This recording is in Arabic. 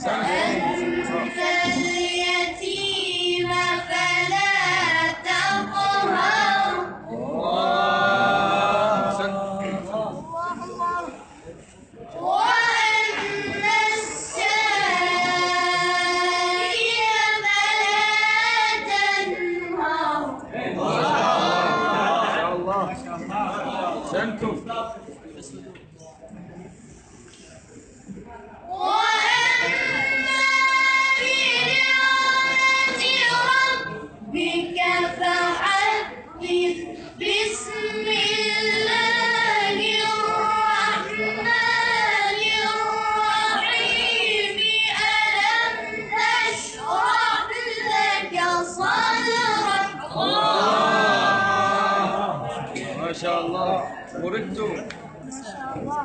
فأنت اليتيم فلا تقهر. وأما السائل فلا تنهر. وأما بنعمة ربك فحدث. بسم الله الرحمن الرحيم. ألم نشرح لك صدرك. ما شاء الله وردتم. ما شاء الله.